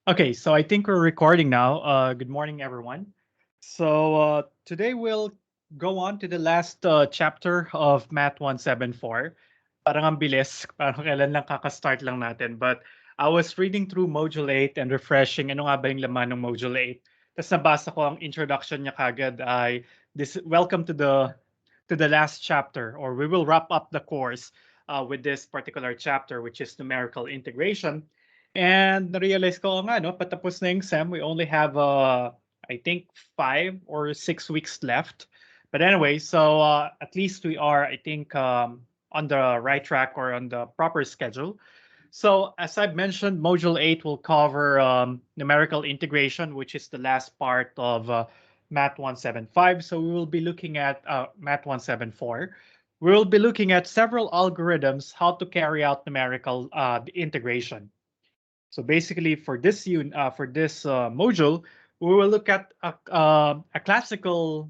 Okay, so I think we're recording now. Good morning, everyone. So today we'll go on to the last chapter of Math 174. Parang ang bilis, parang kailan lang kakastart lang natin. But I was reading through Module 8 and refreshing ano nga ba yung laman ng Module 8. Tapos nabasa ko ang introduction niya kagad ay welcome to the last chapter, or we will wrap up the course with this particular chapter, which is numerical integration. And na-realize ko, nga, no, patapos na yung SEM, we only have, I think, 5 or 6 weeks left. But anyway, so at least we are, I think, on the right track or on the proper schedule. So as I've mentioned, Module 8 will cover numerical integration, which is the last part of Math 175. So we will be looking at Math 174. We will be looking at several algorithms how to carry out numerical integration. So basically, for this module, we will look at a classical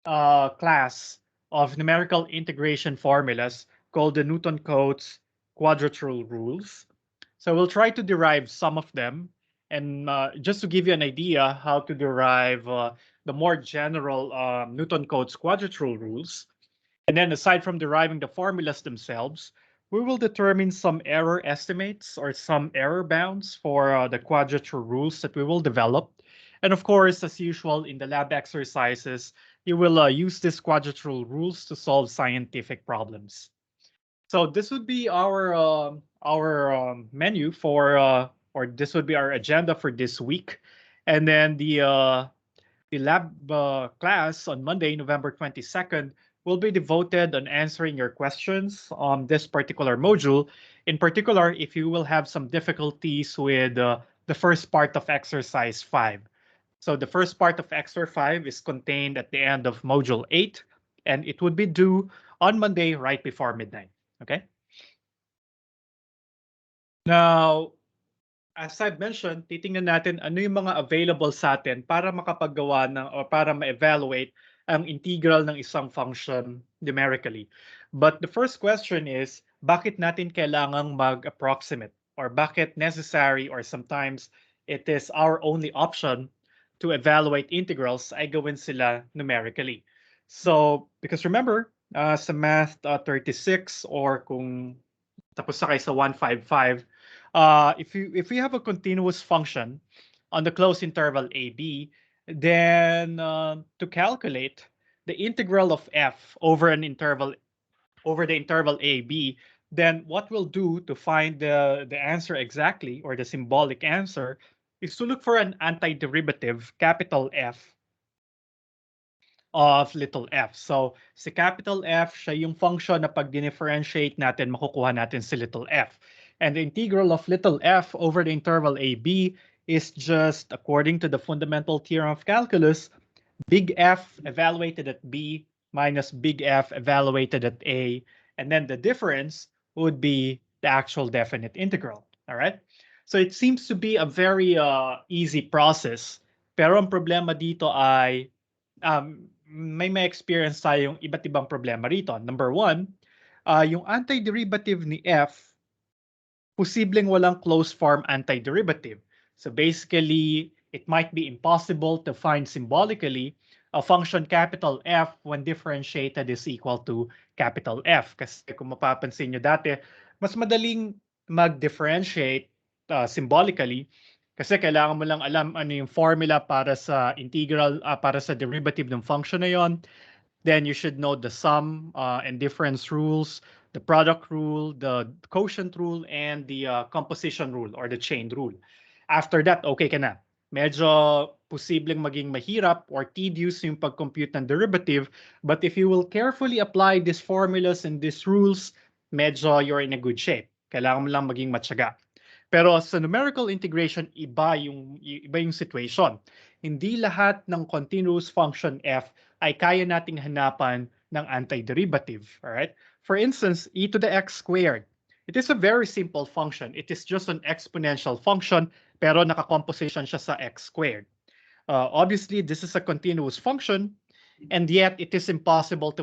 class of numerical integration formulas called the Newton-Cotes Quadratures rules. So we'll try to derive some of them, and just to give you an idea how to derive the more general Newton-Cotes Quadratures rules. And then aside from deriving the formulas themselves, we will determine some error estimates or some error bounds for the quadrature rules that we will develop. And of course, as usual in the lab exercises, you will use these quadrature rules to solve scientific problems. So this would be our menu for, or this would be our agenda for this week. And then the lab class on Monday, November 22nd, will be devoted on answering your questions on this particular module. In particular, if you will have some difficulties with the first part of exercise 5. So the first part of exercise 5 is contained at the end of module 8, and it would be due on Monday right before midnight. Okay? Now, as I've mentioned, titingnan natin ano yung mga available sa atin para makapaggawa ng o para ma-evaluate ang integral ng isang function numerically. But the first question is, bakit natin kailangang mag-approximate? Or bakit necessary or sometimes it is our only option to evaluate integrals ay gawin sila numerically. So, because remember, sa Math 36 or kung tapos sa kayo sa 155, if we have a continuous function on the closed interval AB, then to calculate the integral of f over the interval AB, then what we'll do to find the answer exactly, or the symbolic answer, is to look for an antiderivative, capital F, of little f. So si capital F, siya yung function na pag differentiate natin, makukuha natin si little f. And the integral of little f over the interval AB is just, according to the fundamental theorem of calculus, big F evaluated at B minus big F evaluated at A. And then the difference would be the actual definite integral. All right? So it seems to be a very easy process. Pero ang problema dito ay may experience tayong iba't ibang problema rito. Number one, yung antiderivative ni f, posibleng walang closed form antiderivative. So basically, it might be impossible to find symbolically a function capital F when differentiated is equal to capital F. Kasi kung mapapansin nyo dati, mas madaling mag-differentiate symbolically kasi kailangan mo lang alam ano yung formula para sa integral, para sa derivative ng function na yon. Then you should know the sum and difference rules, the product rule, the quotient rule, and the composition rule or the chain rule. After that, okay ka na. Medyo posibleng maging mahirap or tedious yung pag-compute ng derivative, but if you will carefully apply these formulas and these rules, medyo you're in a good shape. Kailangan mo lang maging matyaga. Pero sa numerical integration, iba yung situation. Hindi lahat ng continuous function f ay kaya nating hanapan ng antiderivative. All right? For instance, e to the x squared. It is a very simple function. It is just an exponential function, pero nakacomposition siya sa x squared. Obviously, this is a continuous function, and yet it is impossible to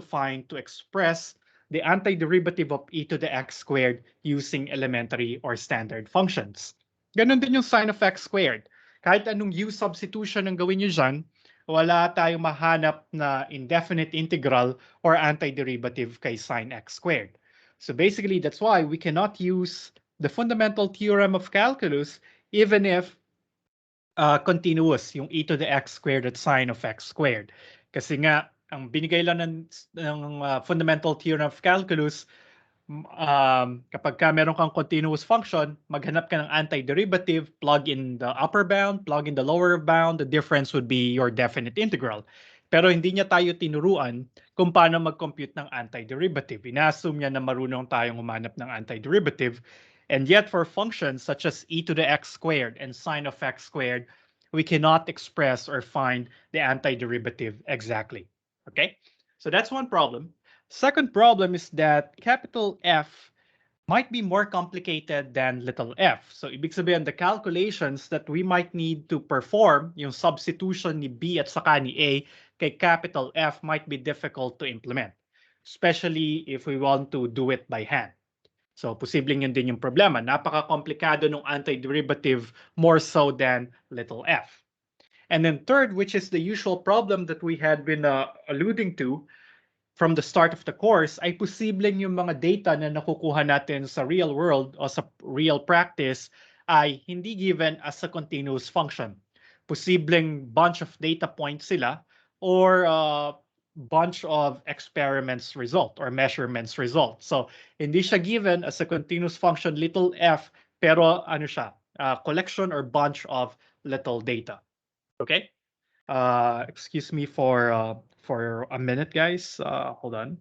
express the antiderivative of e to the x squared using elementary or standard functions. Ganon din yung sine of x squared. Kahit anong u substitution ang gawin nyo dyan, wala tayong mahanap na indefinite integral or antiderivative kay sine x squared. So basically, that's why we cannot use the fundamental theorem of calculus even if continuous yung e to the x squared at sine of x squared. Kasi nga, ang binigay lang ng fundamental theorem of calculus, kapag ka meron kang continuous function, maghanap ka ng antiderivative, plug in the upper bound, plug in the lower bound, the difference would be your definite integral. Pero hindi niya tayo tinuruan kung paano mag-compute ng antiderivative. Ina-assume niya na marunong tayong humanap ng antiderivative. And yet for functions such as e to the x squared and sine of x squared, we cannot express or find the antiderivative exactly. Okay? So that's one problem. Second problem is that capital F might be more complicated than little f. So ibig sabihin, the calculations that we might need to perform, yung substitution ni B at saka ni A kay capital F might be difficult to implement, especially if we want to do it by hand. So posibleng yun din yung problema. Napaka-komplikado ng antiderivative more so than little f. And then third, which is the usual problem that we had been alluding to from the start of the course, ay posibleng yung mga data na nakukuha natin sa real world o sa real practice ay hindi given as a continuous function. Posibleng bunch of data points sila or bunch of experiments result or measurements result. So hindi siya given as a continuous function little f, pero ano siya, collection or bunch of little data. Okay? Excuse me for a minute, guys. Hold on.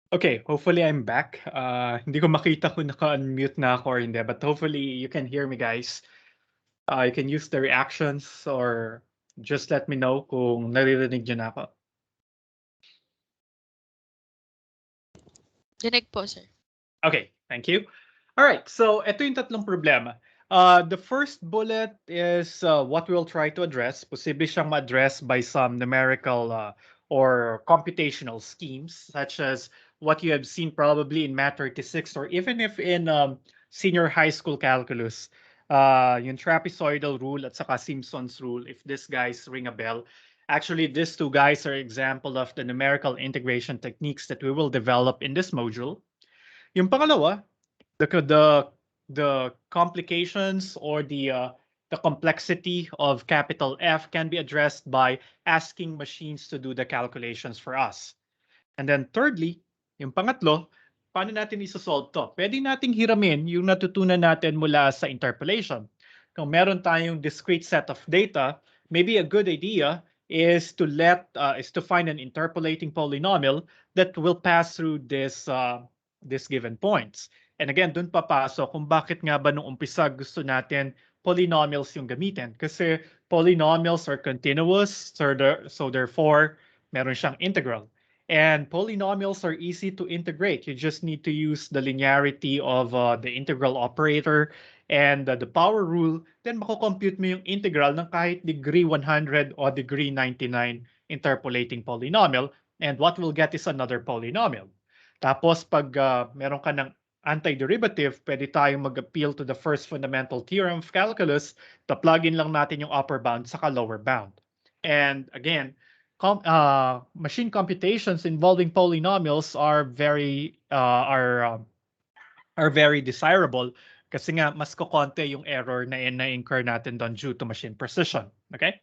Okay, hopefully I'm back. Hindi ko makita kung naka-unmute na ako or hindi, but hopefully you can hear me, guys. You can use the reactions or just let me know kung naririnig niyo na ako. Dinig po, sir. Okay, thank you. All right, so ito yung tatlong problema. The first bullet is what we'll try to address. Posible siyang ma-address by some numerical or computational schemes, such as what you have seen probably in Math 36, or even if in senior high school calculus, yung trapezoidal rule at saka Simpson's rule, if these guys ring a bell. Actually, these two guys are example of the numerical integration techniques that we will develop in this module. Yung pangalawa, the complications or the complexity of capital F can be addressed by asking machines to do the calculations for us. And then thirdly, yung pangatlo, paano natin isosolve to? Pwede nating hiramin yung natutunan natin mula sa interpolation. Kung meron tayong discrete set of data, maybe a good idea is to find an interpolating polynomial that will pass through this given points. And again, dun papasok kung bakit nga ba nung umpisa gusto natin polynomials yung gamitin. Kasi polynomials are continuous, so therefore, meron siyang integral. And polynomials are easy to integrate. You just need to use the linearity of the integral operator and the power rule. Then mako-compute mo yung integral ng kahit degree 100 or degree 99 interpolating polynomial. And what we'll get is another polynomial. Tapos pag meron ka ng antiderivative, pwede tayong mag-appeal to the first fundamental theorem of calculus, plug in lang natin yung upper bound saka lower bound. And again, machine computations involving polynomials are very desirable kasi nga mas kokonte yung error na incur natin doon due to machine precision. Okay?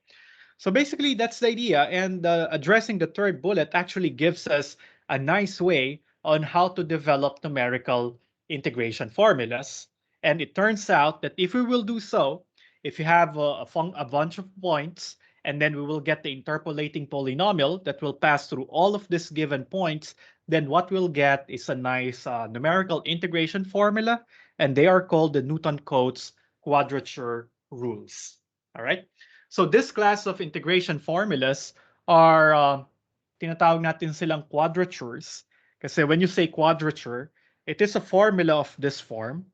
So basically, that's the idea. And addressing the third bullet actually gives us a nice way on how to develop numerical integration formulas. And it turns out that if we will do so, if you have a bunch of points, and then we will get the interpolating polynomial that will pass through all of these given points, then what we'll get is a nice numerical integration formula and they are called the Newton-Cotes quadrature rules. All right? So this class of integration formulas are tinatawag natin silang quadratures kasi when you say quadrature, it is a formula of this form.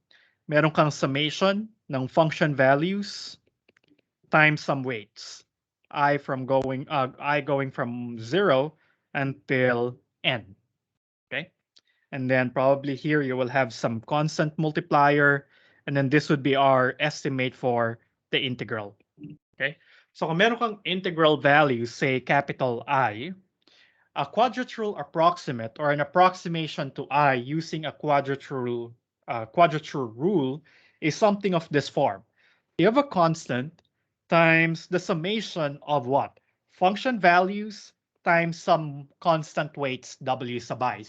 Meron kang summation ng function values times some weights. I going from 0 until n. Okay? And then probably here you will have some constant multiplier, and then this would be our estimate for the integral. Okay? So kung meron kang integral value, say capital I, a quadrature approximate or an approximation to I using a quadrature rule is something of this form. You have a constant times the summation of what? Function values times some constant weights W sabay.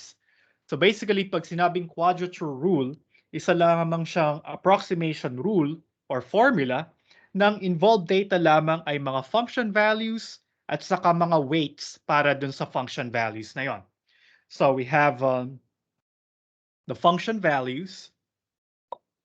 So basically, pag sinabing quadrature rule, isa lamang siyang approximation rule or formula ng involved data lamang ay mga function values at saka mga weights para dun sa function values na yon. So we have the function values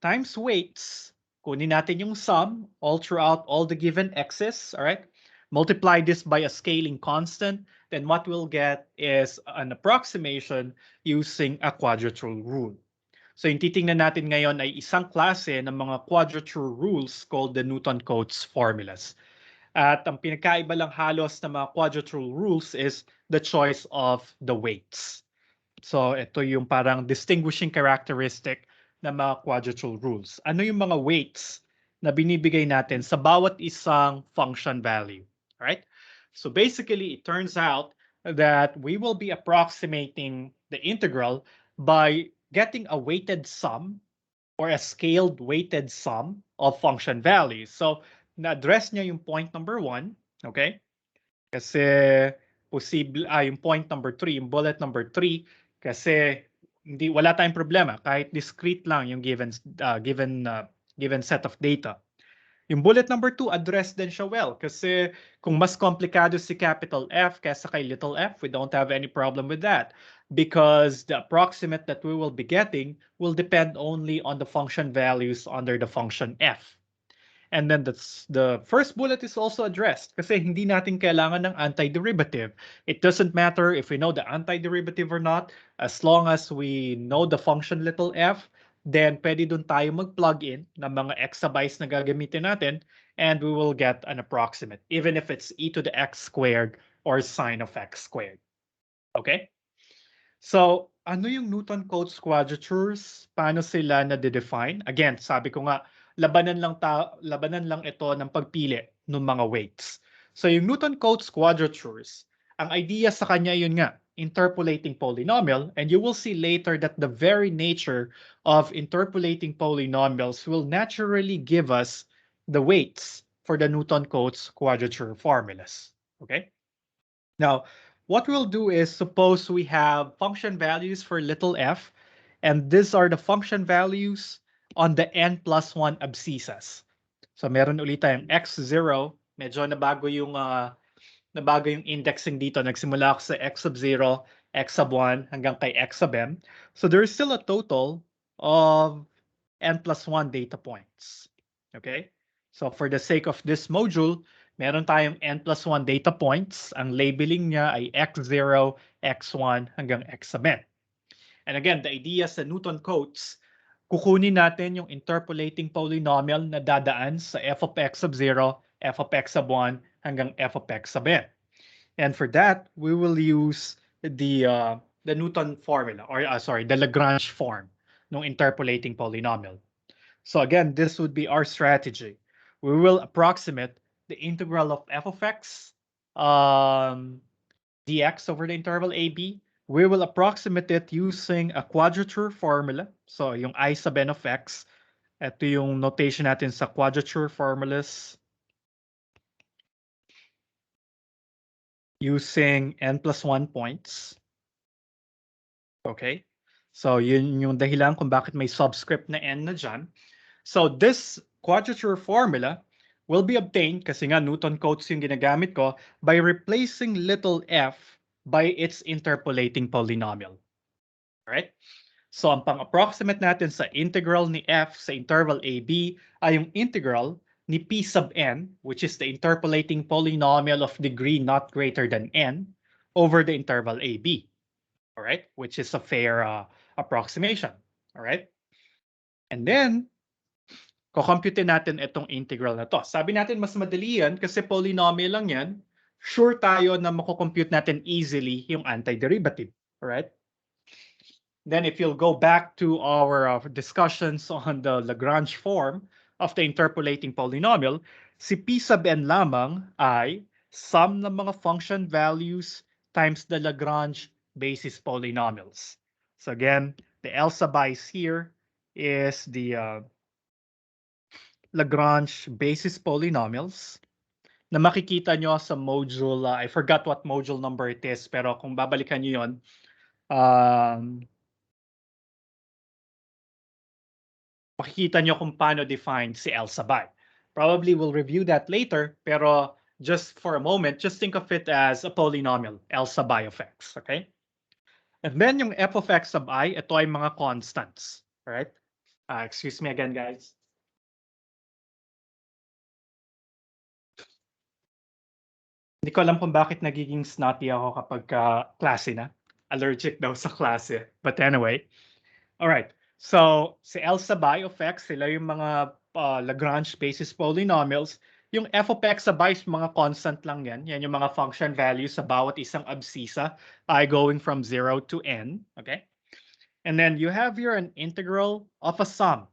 times weights. Kunin natin yung sum all throughout all the given x's, all right? Multiply this by a scaling constant, then what we'll get is an approximation using a quadrature rule. So yung titingnan natin ngayon ay isang klase ng mga quadrature rules called the Newton-Cotes formulas. At ang pinakaiba lang halos ng mga quadrature rules is the choice of the weights. So ito yung parang distinguishing characteristic ng mga quadrature rules. Ano yung mga weights na binibigay natin sa bawat isang function value, right? So basically, it turns out that we will be approximating the integral by getting a weighted sum or a scaled weighted sum of function values. So na-address niya yung point number 1, okay? Kasi yung point number 3, yung bullet number 3, kasi wala tayong problema kahit discrete lang yung given set of data. Yung bullet number 2, address din siya well kasi kung mas komplikado si capital F kaysa kay little f, we don't have any problem with that because the approximate that we will be getting will depend only on the function values under the function f. And then the first bullet is also addressed kasi hindi natin kailangan ng antiderivative. It doesn't matter if we know the antiderivative or not. As long as we know the function little f, then pwede dun tayo mag-plug in ng mga exabytes na gagamitin natin and we will get an approximate, even if it's e to the x squared or sine of x squared. Okay? So, ano yung Newton-Cotes quadratures? Paano sila na-define? Again, sabi ko nga, labanan lang ito ng pagpili ng mga weights. So, yung Newton-Cotes quadratures, ang idea sa kanya yun nga, interpolating polynomial, and you will see later that the very nature of interpolating polynomials will naturally give us the weights for the Newton-Cotes quadrature formulas. Okay? Now, what we'll do is suppose we have function values for little f, and these are the function values on the n plus 1 abscissas. So meron ulit tayong x0, medyo nabago yung indexing dito. Nagsimula ako sa x sub 0, x sub 1, hanggang kay x sub m. So there is still a total of n plus 1 data points. Okay? So for the sake of this module, meron tayong n plus 1 data points. Ang labeling niya ay x0, x1, hanggang x sub n. And again, the idea sa Newton-Cotes, kukunin natin yung interpolating polynomial na dadaan sa f of x sub 0, f of x sub 1, hanggang f of x sub n. And for that, we will use the Newton formula, or the Lagrange form ng interpolating polynomial. So again, this would be our strategy. We will approximate the integral of f of x dx over the interval ab. We will approximate it using a quadrature formula. So yung I sub n of x, ito yung notation natin sa quadrature formulas. Using n plus 1 points. Okay? So yun yung dahilan kung bakit may subscript na n na dyan. So this quadrature formula will be obtained, kasi nga Newton-Cotes yung ginagamit ko, by replacing little f by its interpolating polynomial. Alright? So ang pang-approximate natin sa integral ni f sa interval AB ay yung integral ni p sub n, which is the interpolating polynomial of degree not greater than n, over the interval AB. All right, which is a fair approximation. All right. And then, kukompute natin itong integral na to. Sabi natin mas madali yan kasi polynomial lang yan. Sure tayo na makukompute natin easily yung antiderivative. Alright? Then if you'll go back to our discussions on the Lagrange form of the interpolating polynomial, si p sub n lamang ay sum ng mga function values times the Lagrange basis polynomials. So again, the L sub I here is the Lagrange basis polynomials na makikita nyo sa module, I forgot what module number it is, pero kung babalikan nyo yun, makikita nyo kung paano define si L sub I. Probably we'll review that later, pero just for a moment, just think of it as a polynomial, L sub I of x, okay? And then yung f of x sub I, ito ay mga constants, right? Excuse me again, guys. Hindi ko alam kung bakit nagiging snotty ako kapag klase na. Allergic daw sa klase. But anyway. Alright. So, si L sub I of x, sila yung mga Lagrange basis polynomials. Yung f of x sub I, mga constant lang yan. Yan yung mga function values sa bawat isang abscissa ay going from 0 to n. Okay? And then you have here an integral of a sum.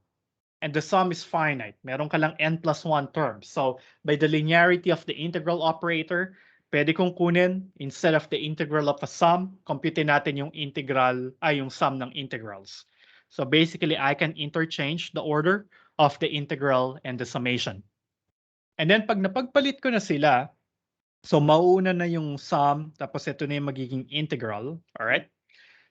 And the sum is finite. Meron ka lang n plus 1 terms. So, by the linearity of the integral operator, pwede kong kunin, instead of the integral of a sum, compute natin yung integral, yung sum ng integrals. So basically, I can interchange the order of the integral and the summation. And then pag napagpalit ko na sila, so mauuna na yung sum, tapos ito na yung magiging integral, alright?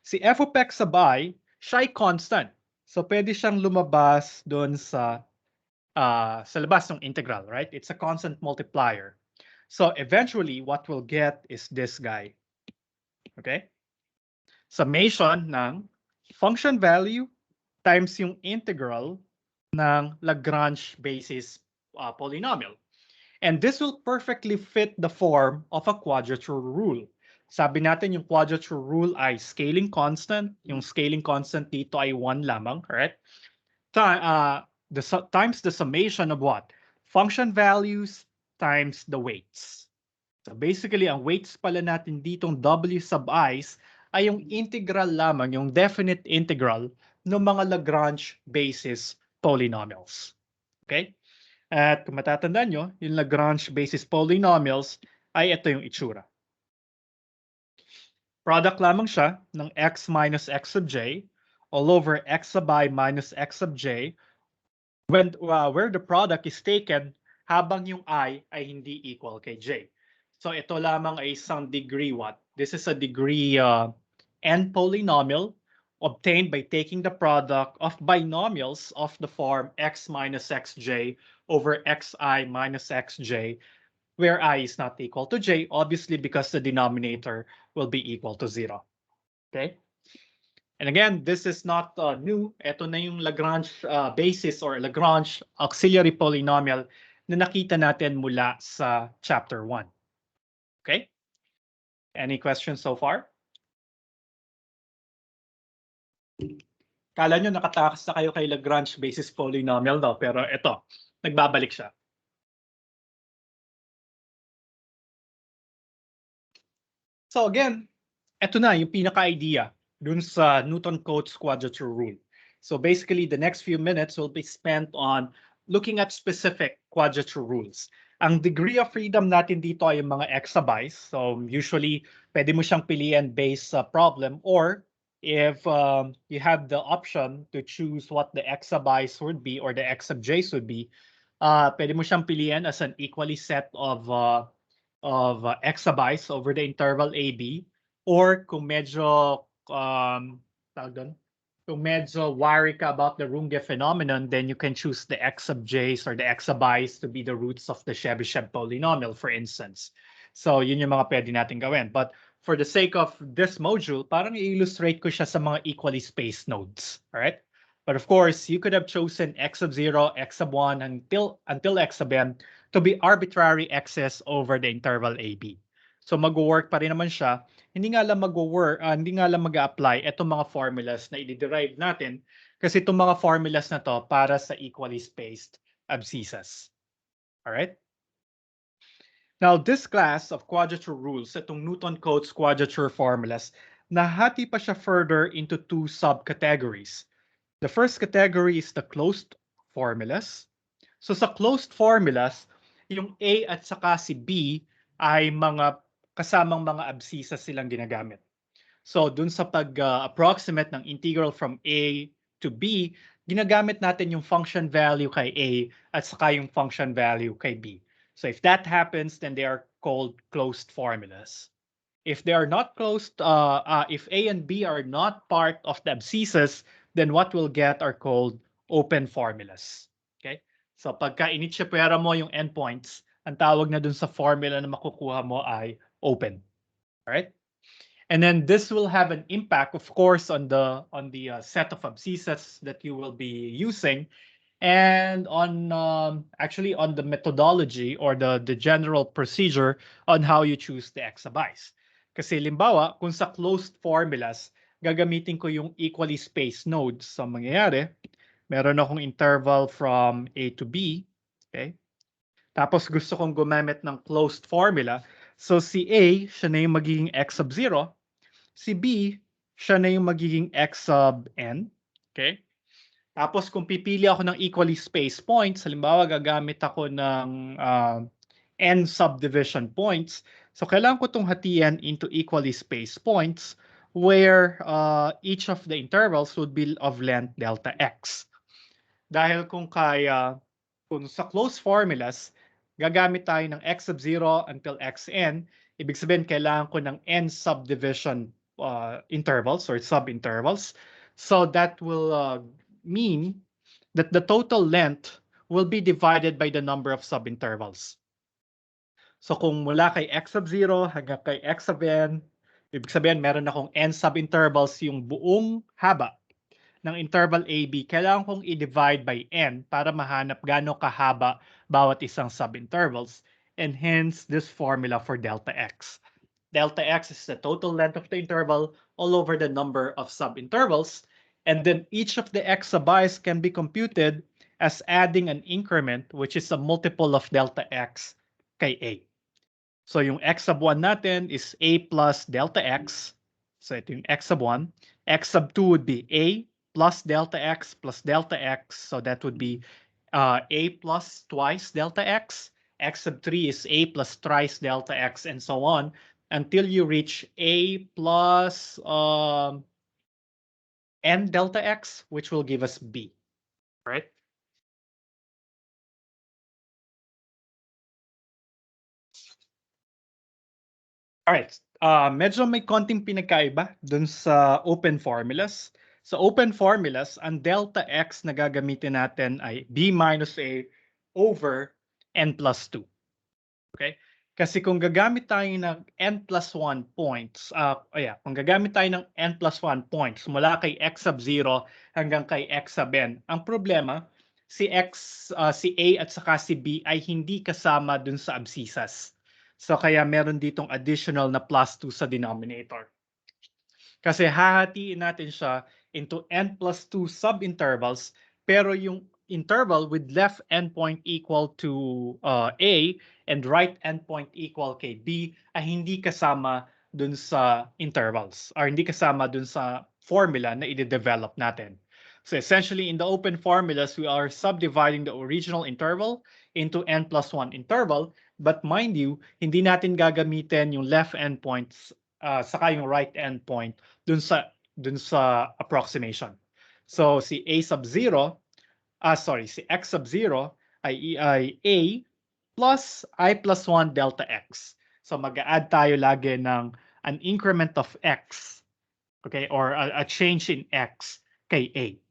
Si f of x sub I, siya ay constant. So pwede siyang lumabas doon sa labas ng integral, right? It's a constant multiplier. So eventually, what we'll get is this guy. Okay? Summation ng function value times yung integral ng Lagrange basis polynomial. And this will perfectly fit the form of a quadrature rule. Sabi natin yung quadrature rule ay scaling constant. Yung scaling constant dito ay 1 lamang, correct? Times the summation of what? Function values times the weights. So basically, ang weights pala natin ditong W sub i's ay yung integral lamang, yung definite integral ng mga Lagrange basis polynomials. Okay? At kung matatandaan nyo, yung Lagrange basis polynomials ay ito yung itsura. Product lamang siya ng x minus x sub j all over x sub I minus x sub j where the product is taken habang yung I ay hindi equal kay j. So ito lamang ay isang degree what? This is a degree n polynomial obtained by taking the product of binomials of the form x minus xj over xi minus xj, where I is not equal to j, obviously because the denominator will be equal to 0. Okay? And again, this is not new. Ito na yung Lagrange basis or Lagrange auxiliary polynomial na nakita natin mula sa chapter 1. Okay? Any questions so far? Kala nyo nakatakas na kayo kay Lagrange basis polynomial daw, pero ito, nagbabalik siya. So again, ito na yung pinaka-idea dun sa Newton-Cotes quadrature rule. So basically, the next few minutes will be spent on looking at specific quadrature rules. Ang degree of freedom natin dito ay yung mga x sub i's. So usually, pwede mo siyang piliin based sa problem, or if you have the option to choose what the x sub i's would be or the x sub j's would be, pwede mo siyang piliin as an equally set of x sub i's over the interval AB, or kung medyo kung medyo worry ka about the Runge phenomenon, then you can choose the x sub j's or the x sub i's to be the roots of the Chebyshev polynomial, for instance. So yun yung mga pwede natin gawin. But for the sake of this module, parang i-illustrate ko siya sa mga equally spaced nodes. All right? But of course, you could have chosen x of 0, x of 1, until x of n to be arbitrary x's over the interval AB. So mag-work pa rin naman siya. Hindi nga lang hindi nga lang mag-apply itong mga formulas na i-derive natin kasi itong mga formulas na to para sa equally spaced abscissas. All right? Now, this class of quadrature rules, itong Newton-Cotes quadrature formulas, nahati pa siya further into two subcategories. The first category is the closed formulas. So sa closed formulas, yung A at saka si B ay mga kasamang mga abscissas silang ginagamit. So dun sa pag-approximate ng integral from A to B, ginagamit natin yung function value kay A at saka yung function value kay B. So if that happens, then they are called closed formulas. If they are not closed, if A and B are not part of the abscissas, then what we'll get are called open formulas. Okay? So pagka initsipwera mo yung endpoints, ang tawag na dun sa formula na makukuha mo ay open. Alright? And then this will have an impact, of course, on the set of abscissas that you will be using, and on actually on the methodology or the general procedure on how you choose the exabytes. Kasi limbawa, kung sa closed formulas, gagamitin ko yung equally spaced nodes. So mangyayari, meron akong interval from A to B. Okay? Tapos gusto kong gumamit ng closed formula. So si A, siya na yung magiging x sub 0. Si B, siya na yung magiging x sub n. Okay? Tapos kung pipili ako ng equally spaced points, halimbawa gagamit ako ng n subdivision points, so kailangan ko itong hatian into equally spaced points where each of the intervals would be of length delta x. Dahil kung sa closed formulas, gagamit tayo ng x sub 0 until xn, ibig sabihin kailangan ko ng n subdivision intervals or subintervals. So that will mean that the total length will be divided by the number of subintervals. So kung mula kay x sub 0 hanggang kay x sub n, ibig sabihin meron akong n subintervals, yung buong haba ng interval AB, kailangan kong i-divide by n para mahanap gaano kahaba bawat isang subintervals, and hence this formula for delta x. Delta x is the total length of the interval all over the number of subintervals, and then each of the exabytes can be computed as adding an increment which is a multiple of delta x kay A. So yung x sub 1 natin is A plus delta x. So ito yung x sub 1. X sub 2 would be A plus delta x. So that would be A plus twice delta x. X sub 3 is A plus thrice delta x, and so on until you reach A plus n delta x, which will give us B, right? Alright, medyo may konting pinagkaiba dun sa open formulas. Sa open formulas, ang delta x na gagamitin natin ay b minus a over n plus 2. Okay? Kasi kung gagamit tayo ng n plus 1 points, kung gagamit tayo ng n plus 1 points mula kay x sub 0 hanggang kay x sub n, ang problema, si A at saka si B ay hindi kasama dun sa abscissas. So kaya meron ditong additional na plus 2 sa denominator. Kasi hahatiin natin siya into n plus 2 subintervals, pero yung interval with left endpoint equal to A and right endpoint equal kay B ay hindi kasama dun sa intervals or hindi kasama dun sa formula na i-develop natin. So essentially, in the open formulas, we are subdividing the original interval into n plus 1 interval. But mind you, hindi natin gagamitin yung left endpoints saka yung right endpoint dun sa approximation. So si A sub 0, si x sub 0 ay A plus I plus 1 delta x. So mag-add tayo lagi ng an increment of x, okay, or a change in x kay A.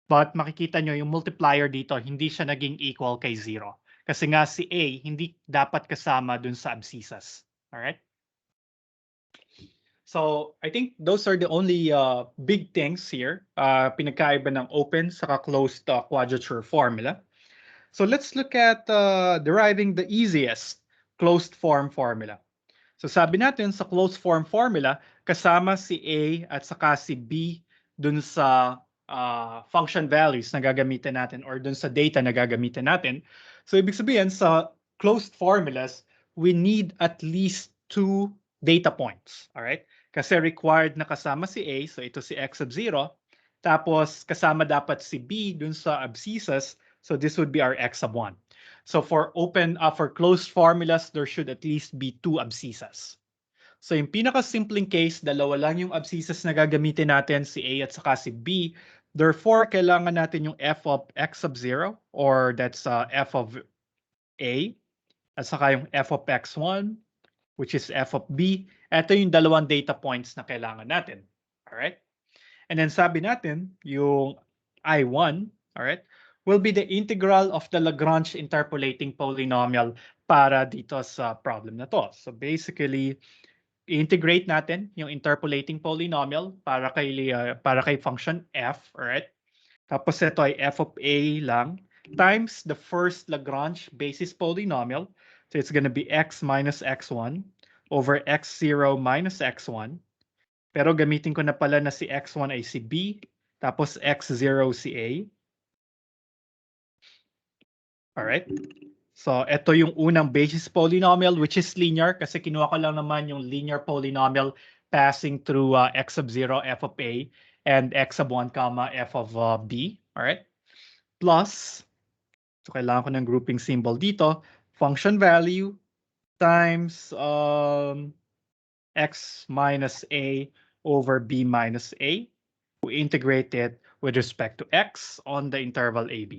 But makikita nyo yung multiplier dito, hindi siya naging equal kay 0. Kasi nga si A, hindi dapat kasama dun sa abscissas. Alright? So I think those are the only big things here. Pinagkaiba ng open sa closed quadrature formula. So let's look at deriving the easiest closed form formula. So sabi natin sa closed form formula, kasama si A at saka si B dun sa function values na gagamitin natin or dun sa data na gagamitin natin. So ibig sabihin sa closed formulas, we need at least two data points. Alright? Kasi required na kasama si A, so ito si x of 0. Tapos kasama dapat si B dun sa abscissas, so this would be our x of 1. So for closed formulas, there should at least be two abscissas. So yung pinaka-simpleng case, dalawa lang yung abscissas na gagamitin natin, si A at saka si B. Therefore, kailangan natin yung f of x of 0 or that's f of A at saka yung f of x1 which is f of B. Ito yung dalawang data points na kailangan natin. Alright? And then sabi natin, yung I1, alright, will be the integral of the Lagrange interpolating polynomial para dito sa problem na to. So basically, integrate natin yung interpolating polynomial para kay function f, alright? Tapos ito ay f of a lang times the first Lagrange basis polynomial. So it's going to be x minus x1 over x0 minus x1. Pero gamitin ko na pala na si x1 ay si b, tapos x0 si a. Alright? So, ito yung unang basis polynomial which is linear kasi kinuha ko lang naman yung linear polynomial passing through x of 0, f of a, and x of 1, comma, f of b. Alright? Plus, so kailangan ko ng grouping symbol dito, function value times x minus a over b minus a. We integrate it with respect to x on the interval ab.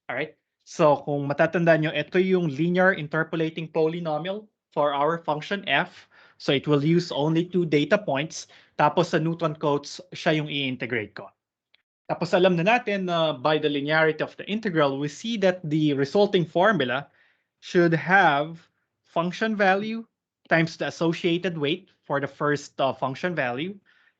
Alright? So kung matatandaan nyo, ito yung linear interpolating polynomial for our function f. So it will use only two data points. Tapos sa Newton Cotes, siya yung i-integrate ko. Tapos alam na natin na by the linearity of the integral, we see that the resulting formula should have function value times the associated weight for the first function value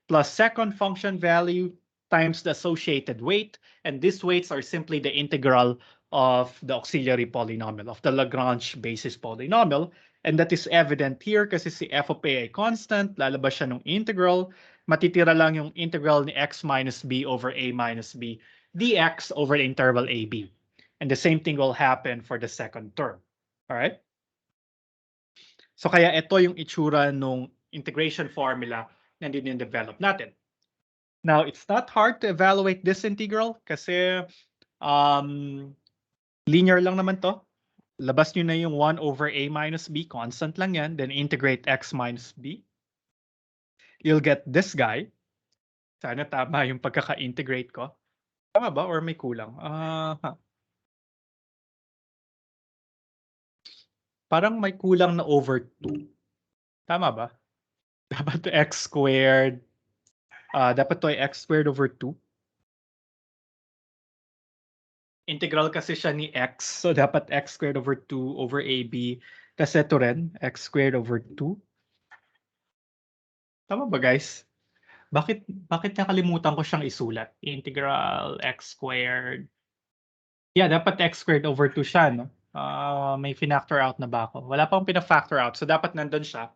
plus second function value times the associated weight. And these weights are simply the integral of the auxiliary polynomial, of the Lagrange basis polynomial. And that is evident here kasi si f of a ay constant, lalabas siya ng integral. Matitira lang yung integral ni x minus b over a minus b dx over the interval ab. And the same thing will happen for the second term. All right? So kaya ito yung itsura nung integration formula na din-develop natin. Now, it's not hard to evaluate this integral kasi linear lang naman to. Labas nyo na yung 1 over a minus b, constant lang yan, then integrate x minus b. You'll get this guy. Sana tama yung pagkaka-integrate ko. Tama ba or may kulang? Parang may kulang na over 2. Tama ba? Dapat x squared. Dapat to ay x squared over 2. Integral kasi siya ni x. So dapat x squared over 2 over ab. Kasi ito rin, x squared over 2. Tama ba guys? Bakit nakalimutan ko siyang isulat? Integral x squared. Yeah, dapat x squared over 2 siya, no? May finactor out na ba ako? Wala pang pina-factor out. So dapat nandun siya.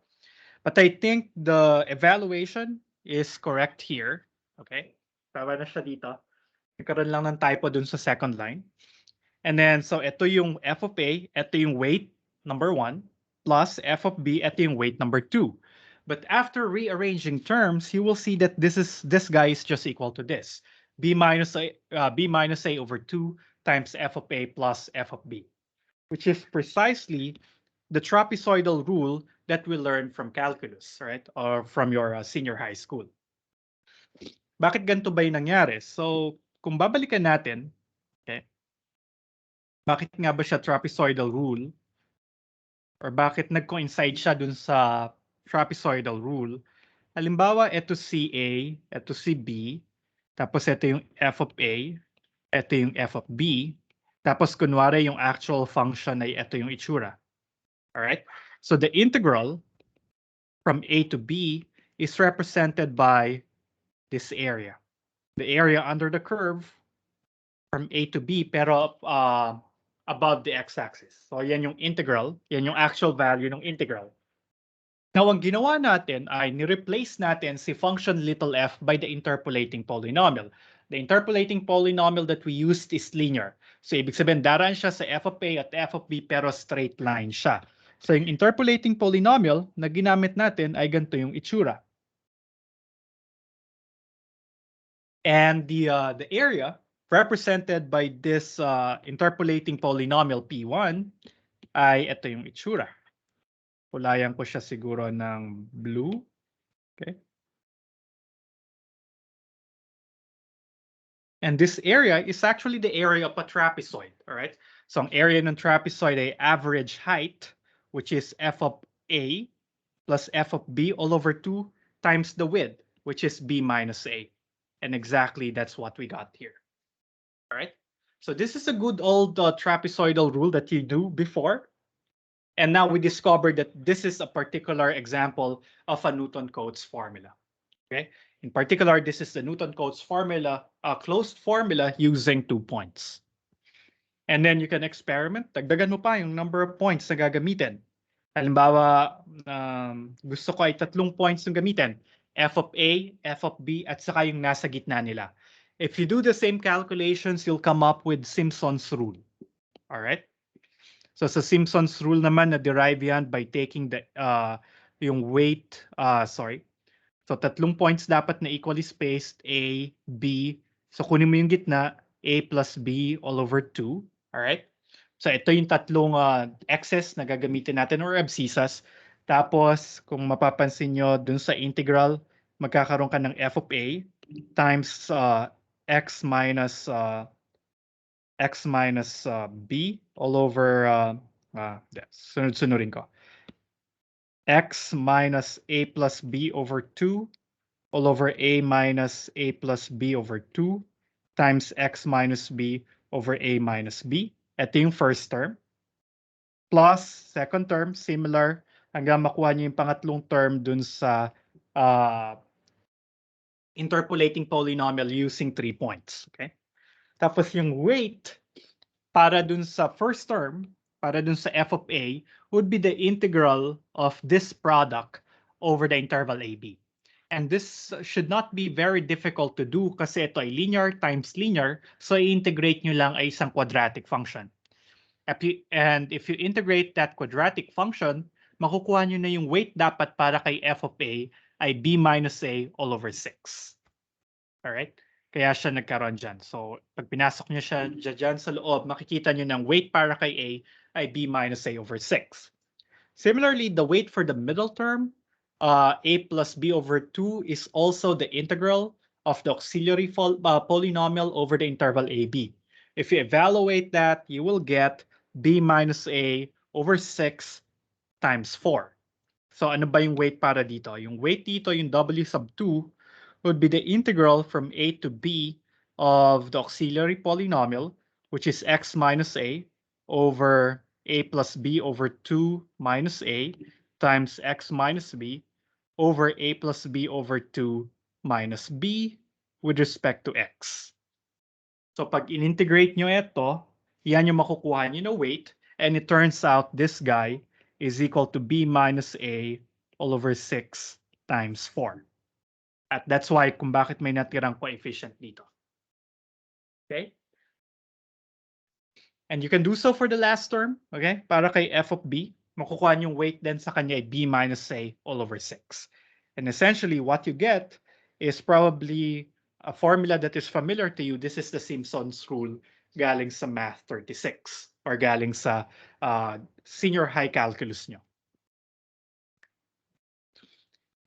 But I think the evaluation is correct here. Okay? Tama na siya dito. Nagkaroon lang ng typo dun sa second line. And then, so ito yung f of a, ito yung weight number 1, plus f of b, ito yung weight number 2. But after rearranging terms, you will see that this guy is just equal to this. b minus a over 2 times f of a plus f of b, which is precisely the trapezoidal rule that we learned from calculus, right? Or from your senior high school. Bakit ganito ba yung nangyari? So, kung babalikan natin, okay, bakit nga ba siya trapezoidal rule? Or bakit nag-coincide siya dun sa trapezoidal rule? Halimbawa, ito si A, ito si B, tapos ito yung f of A, ito yung f of B, tapos kunwari yung actual function ay ito yung itsura. Alright? So the integral from A to B is represented by this area. The area under the curve from A to B pero above the x-axis. So yan yung integral, yan yung actual value ng integral. Now, ang ginawa natin ay ni-replace natin si function little f by the interpolating polynomial. The interpolating polynomial that we used is linear. So, ibig sabihin, daraan siya sa f of A at f of B pero straight line siya. So, yung interpolating polynomial na ginamit natin ay ganito yung itsura. And the area represented by this interpolating polynomial P1 ay ito yung itsura. Kulayan ko siya siguro ng blue. Okay. And this area is actually the area of a trapezoid, all right? So ang area ng trapezoid ay average height, which is f of A plus f of B all over 2 times the width, which is B minus A. And exactly that's what we got here, all right? So this is a good old trapezoidal rule that you knew before. And now we discovered that this is a particular example of a Newton-Cotes formula. Okay. In particular, this is the Newton-Cotes formula, a closed formula using 2 points. And then you can experiment. Dagdagan mo pa yung number of points na gagamitin. Halimbawa, gusto ko ay 3 points yung gamitin. F of A, F of B, at saka yung nasa gitna nila. If you do the same calculations, you'll come up with Simpson's rule. All right? So sa Simpson's rule naman, na-derive yan by taking the yung weight, So 3 points dapat na equally spaced, A, B. So kunin mo yung gitna, A plus B all over 2. All right? So ito yung tatlong x's na gagamitin natin or abscissas. Tapos kung mapapansin nyo dun sa integral, magkakaroon ka ng f of A times x minus b all over, sunod-sunurin ko. X minus a plus b over 2 all over a minus a plus b over 2 times x minus b over a minus b. Ito yung first term. Plus, second term, similar, hanggang makuha nyo yung pangatlong term dun sa interpolating polynomial using 3 points. Okay? Tapos yung weight para dun sa first term, para dun sa f of A, would be the integral of this product over the interval AB. And this should not be very difficult to do kasi ito ay linear times linear, so i-integrate nyo lang ay isang quadratic function. And if you integrate that quadratic function, makukuha nyo na yung weight dapat para kay f of A ay b minus a all over 6. All right? Kaya siya nagkaroon dyan. So, pag pinasok nyo siya dyan sa loob, makikita nyo ng weight para kay A ay B minus A over 6. Similarly, the weight for the middle term, A plus B over 2 is also the integral of the auxiliary polynomial over the interval AB. If you evaluate that, you will get B minus A over 6 times 4. So, ano ba yung weight para dito? Yung weight dito, yung W sub 2, would be the integral from A to B of the auxiliary polynomial, which is x minus a over a plus b over 2 minus a times x minus b over a plus b over 2 minus b with respect to x. So pag in-integrate nyo ito, yan yung makukuha nyo na weight, and it turns out this guy is equal to b minus a all over 6 times 4. At that's why kung bakit may natirang coefficient dito. Okay? And you can do so for the last term, okay? Para kay f of b, makukuha yung weight din sa kanya ay b minus a all over 6. And essentially, what you get is probably a formula that is familiar to you. This is the Simpson's rule galing sa Math 36 or galing sa senior high calculus nyo.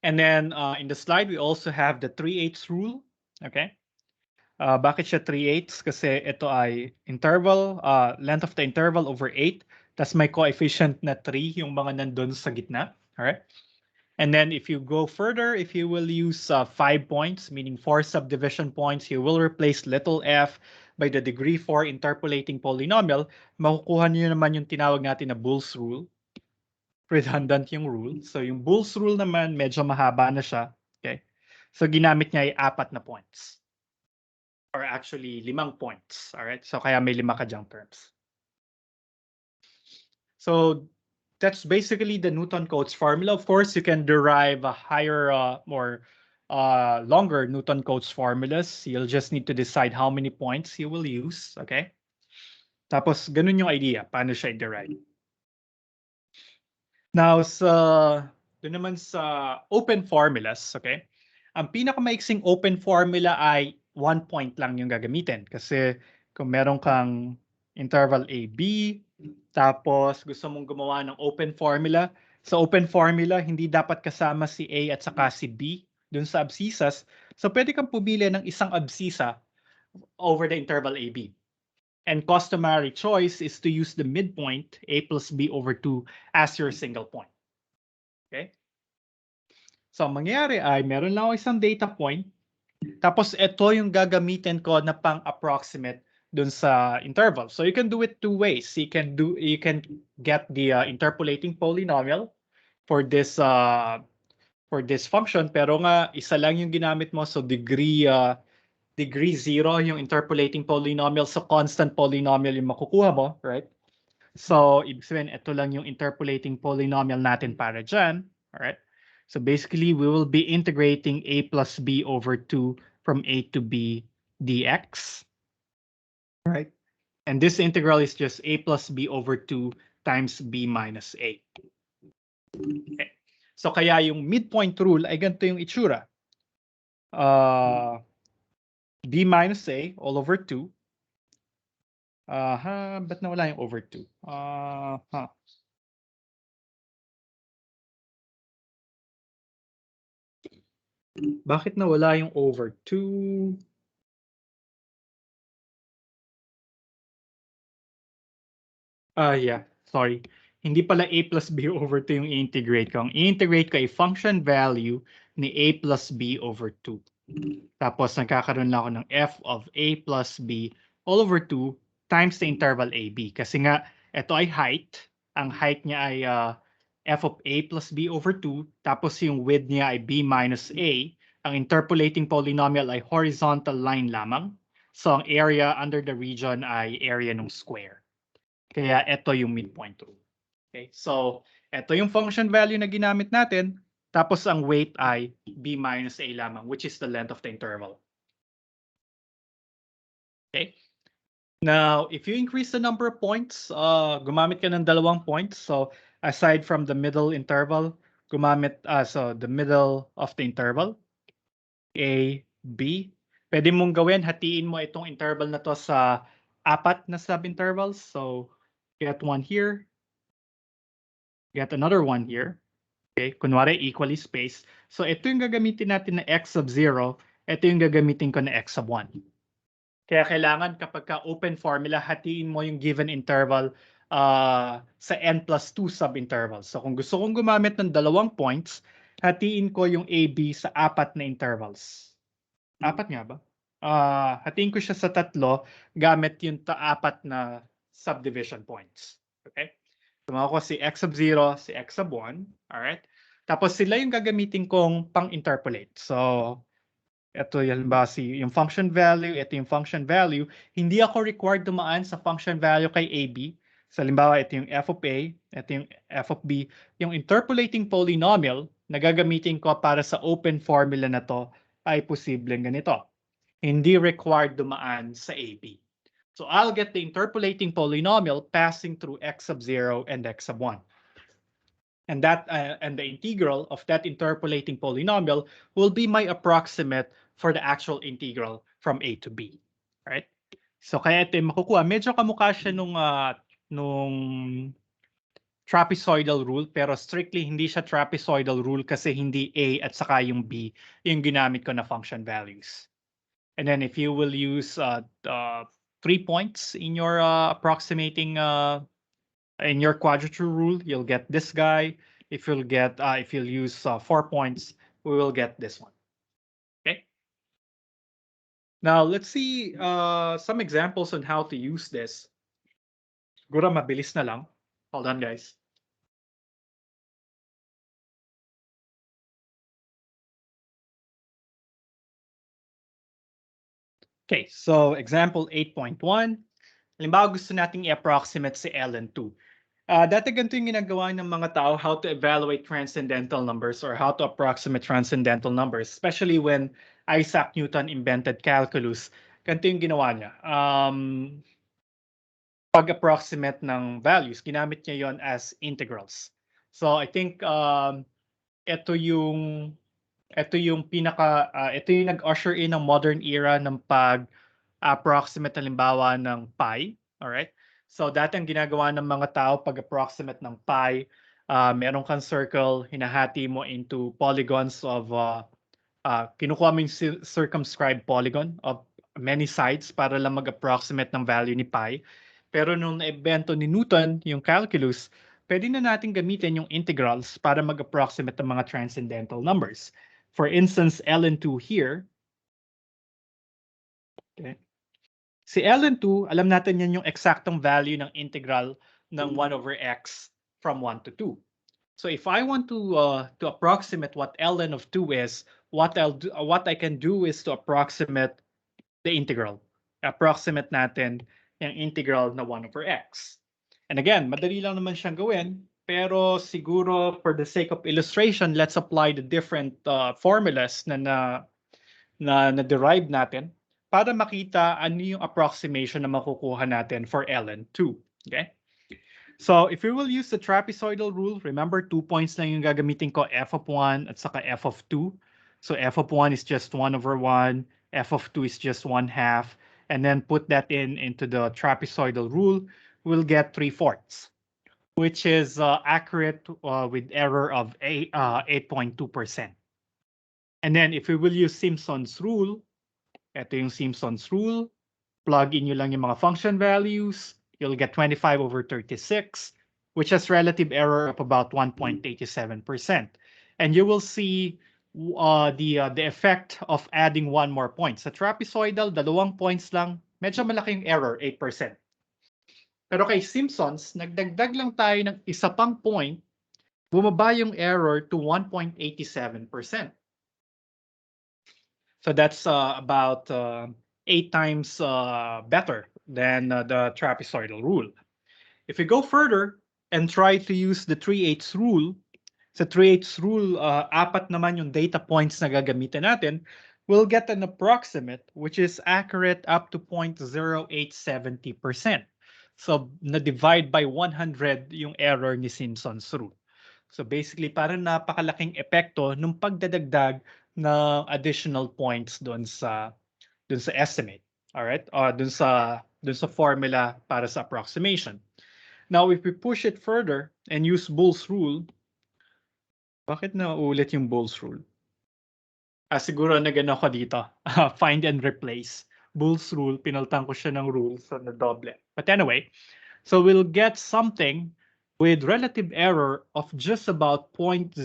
And then in the slide, we also have the 3/8 rule. Okay. Bakit siya 3/8? Kasi ito ay interval, length of the interval over 8. Tas may coefficient na 3 yung mga nandun sa gitna. All right. And then if you go further, if you will use 5 points, meaning 4 subdivision points, you will replace little f by the degree 4 interpolating polynomial. Makukuha niyo naman yung tinawag natin na Boole's rule. Redundant yung rule. So yung Boole's rule naman, medyo mahaba na siya. So ginamit niya ay 4 na points. Or actually 5 points. Alright? So kaya may 5 ka dyang terms. So that's basically the Newton-Cotes formula. Of course, you can derive a higher, more longer Newton-Cotes formulas. You'll just need to decide how many points you will use. Okay? Tapos, ganun yung idea. Paano siya i-derive? Now, doon naman sa open formulas, okay? Ang pinakamaiksing open formula ay 1 point lang yung gagamitin. Kasi kung meron kang interval A, B, tapos gusto mong gumawa ng open formula, sa open formula, hindi dapat kasama si A at saka si B dun sa abscissas. So, pwede kang pumili ng isang abscissa over the interval AB. And customary choice is to use the midpoint, A plus B over 2, as your single point. Okay? So, ang mangyayari ay meron lang ako isang data point. Tapos, ito yung gagamitin ko na pang-approximate dun sa interval. So, you can do it 2 ways. You can get the interpolating polynomial for this function. Pero nga, isa lang yung ginamit mo. So, degree 0 yung interpolating polynomial. So, constant polynomial yung makukuha mo, right? So, ibig sabihin, ito lang yung interpolating polynomial natin para dyan. Alright? So, basically, we will be integrating a plus b over 2 from a to b dx. Right? And this integral is just a plus b over 2 times b minus a. Okay. So, kaya yung midpoint rule ay ganito yung itsura. B minus a all over 2. Ba't nawala yung over 2? Bakit nawala yung over 2? Yeah. Sorry. Hindi pala a plus b over 2 yung i-integrate ko. Ang i-integrate ko ay function value ni a plus b over 2. Tapos nagkakaroon lang ako ng f of a plus b all over 2 times the interval ab. Kasi nga, ito ay height. Ang height niya ay f of a plus b over 2. Tapos yung width niya ay b minus a. Ang interpolating polynomial ay horizontal line lamang. So ang area under the region ay area ng square. Kaya ito yung midpoint rule. Okay? So, ito yung function value na ginamit natin. Tapos ang weight ay b minus a lamang, which is the length of the interval. Okay? Now, if you increase the number of points, gumamit ka ng 2 points. So, aside from the middle interval, gumamit, so the middle of the interval, A, B. Pwede mong gawin, hatiin mo itong interval na to sa 4 na subintervals. So, get one here, get another one here. Okay, kunwari equally spaced. So ito yung gagamitin natin na x sub 0, ito yung gagamitin ko na x sub 1. Kaya kailangan kapag ka open formula, hatiin mo yung given interval sa n plus 2 subintervals. So kung gusto kong gumamit ng 2 points, hatiin ko yung AB sa 4 na intervals. 4 nga ba? Hatiin ko siya sa 3 gamit yung 4 na subdivision points. Okay? Tumawa ko si x sub 0, si x sub 1. Alright? Tapos sila yung gagamitin kong pang-interpolate. So, ito yan ba yung function value, ito yung function value. Hindi ako required dumaan sa function value kay AB. So, halimbawa, ito yung f of A, ito yung f of B. Yung interpolating polynomial na gagamitin ko para sa open formula na to ay posibleng ganito. Hindi required dumaan sa AB. So I'll get the interpolating polynomial passing through x sub 0 and x sub 1. And the integral of that interpolating polynomial will be my approximate for the actual integral from a to b. Right? So kaya ito yung makukuha. Medyo kamukha siya nung trapezoidal rule, pero strictly hindi siya trapezoidal rule kasi hindi a at saka yung b yung ginamit ko na function values. And then if you will use 3 points in your approximating in your quadrature rule, you'll get this guy. If you'll use 4 points, we will get this one. Okay. Now let's see some examples on how to use this. Siguro mabilis na lang. Hold on, guys. Okay, so example 8.1. Halimbawa gusto nating i-approximate si ln2. Dati ganito yung ginagawa ng mga tao, how to evaluate transcendental numbers or how to approximate transcendental numbers, especially when Isaac Newton invented calculus. Ganito yung ginawa niya. Pag-approximate ng values, ginamit niya yon as integrals. So I think ito yung ito yung nag-usher in ng modern era ng pag-approximate halimbawa ng pi, all right? So dati ang ginagawa ng mga tao pag-approximate ng pi, meron kang circle, hinahati mo into polygons of kinukuha mo yung circumscribed polygon of many sides para lang mag-approximate ng value ni pi. Pero nung na-invento ni Newton yung calculus, pwede na natin gamitin yung integrals para mag-approximate ng mga transcendental numbers. For instance, ln2 here. Okay. Si ln2, alam natin yan yung eksaktong value ng integral ng 1 over x from 1 to 2. So if I want to approximate what ln of 2 is, what I can do is to approximate the integral. Approximate natin yung integral na 1 over x. And again, madali lang naman siyang gawin, pero siguro for the sake of illustration, let's apply the different formulas na derive natin para makita ano yung approximation na makukuha natin for ln2. Okay? So if we will use the trapezoidal rule, remember 2 points lang yung gagamitin ko, f of 1 at saka f of 2. So f of 1 is just 1 over 1, f of 2 is just 1/2, and then put that into the trapezoidal rule, we'll get 3/4, which is accurate with error of 8.2%. And then if we will use Simpson's rule, ito yung Simpson's rule, plug in nyo lang yung mga function values, you'll get 25 over 36, which has relative error of about 1.87%. And you will see the effect of adding one more point. Sa trapezoidal, 2 points lang, medyo malaking error, 8%. Pero kay Simpsons, nagdagdag lang tayo ng isa pang point, bumaba yung error to 1.87%. So that's about 8 times better than the trapezoidal rule. If we go further and try to use the 3/8 rule, sa 3/8 rule, apat naman yung data points na gagamitin natin, we'll get an approximate which is accurate up to 0.0870%. So na-divide by 100 yung error ni Simpson's rule. So basically, parang napakalaking epekto nung pagdadagdag ng additional points doon sa estimate. All right? Doon sa formula para sa approximation. Now, if we push it further and use Boole's rule, bakit na ulit yung Boole's rule? Siguro nagano ko dito. Find and replace. Boole's rule, pinaltan ko siya ng rule so na doble. But anyway, so we'll get something with relative error of just about 0.0040%.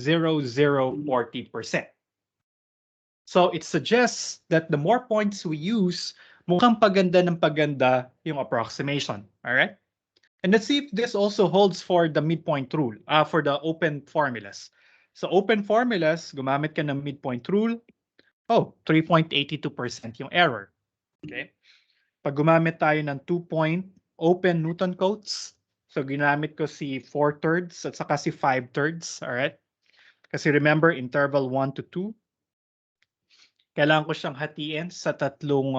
So it suggests that the more points we use, mukhang paganda ng paganda yung approximation. All right? And let's see if this also holds for the midpoint rule, for the open formulas. So open formulas, gumamit ka ng midpoint rule. Oh, 3.82% yung error. Okay? Pag gumamit tayo ng 2-point open Newton Cotes, so ginamit ko si 4/3 at saka si 5/3, all right? Kasi remember, interval 1 to 2, kailangan ko siyang hatiin sa tatlong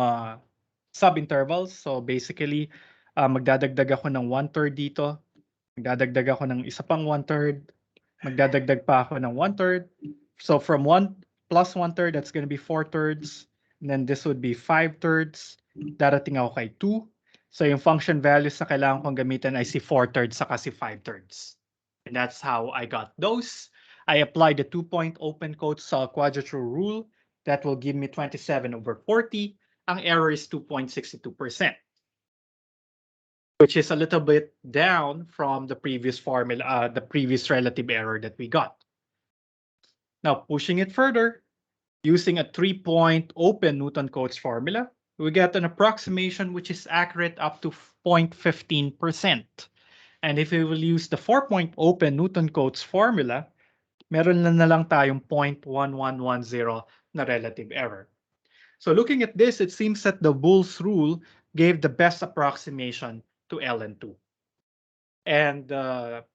sub-intervals. So basically, magdadagdag ako ng 1/3 dito, magdadagdag ako ng isa pang 1/3, magdadagdag pa ako ng 1/3. So from 1 plus 1/3, that's going to be 4/3. And then this would be 5/3. Darating ako kay 2. So yung function values na kailangan kong gamitin ay si 4/3 saka si 5/3. And that's how I got those. I applied the 2-point open Cotes quadrature rule. That will give me 27 over 40. Ang error is 2.62%. Which is a little bit down from the previous formula, the previous relative error that we got. Now, pushing it further, using a 3-point open Newton Cotes formula, we get an approximation which is accurate up to 0.15%. And if we will use the 4-point open Newton Cotes formula, meron na lang tayong 0.1110 na relative error. So looking at this, it seems that the Boole's rule gave the best approximation to ln2. And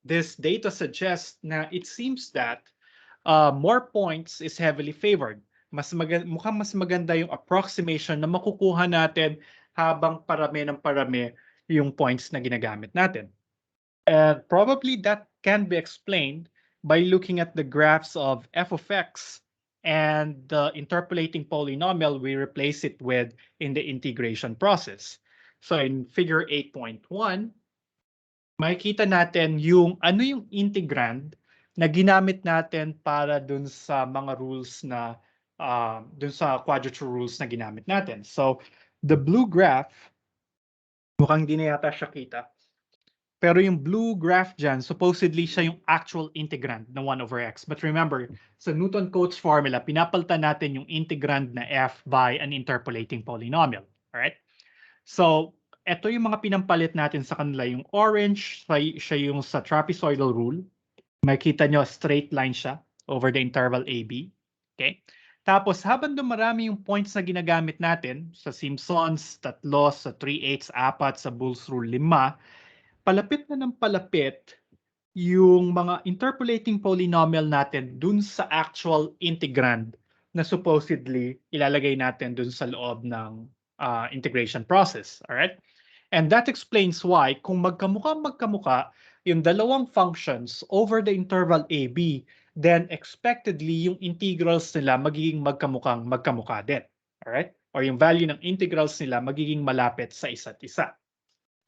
this data suggests na it seems that more points is heavily favored. Mukhang mas maganda yung approximation na makukuha natin habang parami ng parami yung points na ginagamit natin. And probably that can be explained by looking at the graphs of f of x and the interpolating polynomial we replace it with in the integration process. So in figure 8.1, makikita natin yung ano yung integrand na ginamit natin para dun sa mga rules na dun sa quadrature rules na ginamit natin. So the blue graph, mukhang di na yata siya kita. Pero yung blue graph dyan, supposedly siya yung actual integrand na 1 over x. But remember, sa Newton-Cotes formula, pinapalitan natin yung integrand na f by an interpolating polynomial. Alright? So, ito yung mga pinampalit natin sa kanila. Yung orange, siya yung sa trapezoidal rule. Makikita nyo, straight line siya over the interval AB. Okay? Tapos, habang dumarami yung points na ginagamit natin, sa Simpsons, 3, sa 3/8, 4, sa Boole's rule, 5, palapit na ng palapit yung mga interpolating polynomial natin dun sa actual integrand na supposedly ilalagay natin dun sa loob ng integration process. Alright? And that explains why kung magkamukha yung dalawang functions over the interval AB, then expectedly yung integrals nila magiging magkamukha din. Alright? Or yung value ng integrals nila magiging malapit sa isa't isa.